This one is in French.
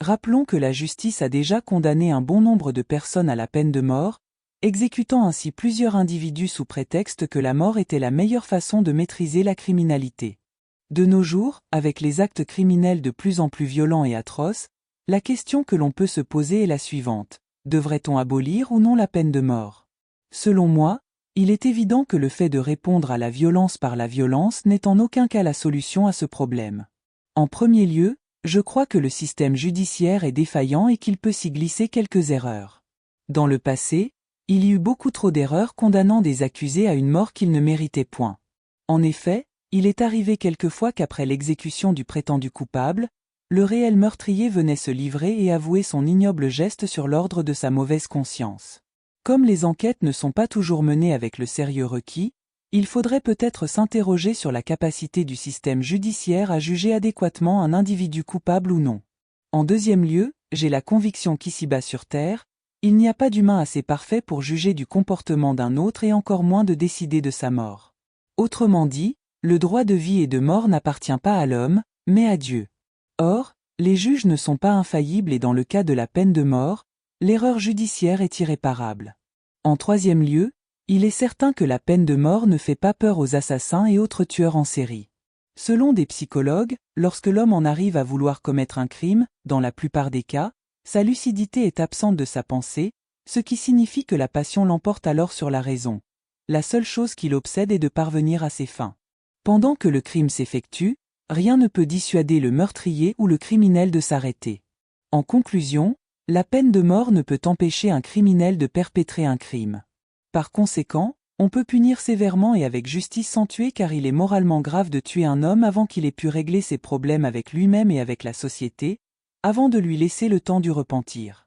Rappelons que la justice a déjà condamné un bon nombre de personnes à la peine de mort, exécutant ainsi plusieurs individus sous prétexte que la mort était la meilleure façon de maîtriser la criminalité. De nos jours, avec les actes criminels de plus en plus violents et atroces, la question que l'on peut se poser est la suivante: devrait-on abolir ou non la peine de mort? Selon moi, il est évident que le fait de répondre à la violence par la violence n'est en aucun cas la solution à ce problème. En premier lieu, je crois que le système judiciaire est défaillant et qu'il peut s'y glisser quelques erreurs. Dans le passé, il y eut beaucoup trop d'erreurs condamnant des accusés à une mort qu'ils ne méritaient point. En effet, il est arrivé quelquefois qu'après l'exécution du prétendu coupable, le réel meurtrier venait se livrer et avouer son ignoble geste sur l'ordre de sa mauvaise conscience. Comme les enquêtes ne sont pas toujours menées avec le sérieux requis, il faudrait peut-être s'interroger sur la capacité du système judiciaire à juger adéquatement un individu coupable ou non. En deuxième lieu, j'ai la conviction qu'ici-bas sur Terre, il n'y a pas d'humain assez parfait pour juger du comportement d'un autre et encore moins de décider de sa mort. Autrement dit, le droit de vie et de mort n'appartient pas à l'homme, mais à Dieu. Or, les juges ne sont pas infaillibles et dans le cas de la peine de mort, l'erreur judiciaire est irréparable. En troisième lieu, il est certain que la peine de mort ne fait pas peur aux assassins et autres tueurs en série. Selon des psychologues, lorsque l'homme en arrive à vouloir commettre un crime, dans la plupart des cas, sa lucidité est absente de sa pensée, ce qui signifie que la passion l'emporte alors sur la raison. La seule chose qui l'obsède est de parvenir à ses fins. Pendant que le crime s'effectue, rien ne peut dissuader le meurtrier ou le criminel de s'arrêter. En conclusion, la peine de mort ne peut empêcher un criminel de perpétrer un crime. Par conséquent, on peut punir sévèrement et avec justice sans tuer car il est moralement grave de tuer un homme avant qu'il ait pu régler ses problèmes avec lui-même et avec la société, avant de lui laisser le temps du repentir.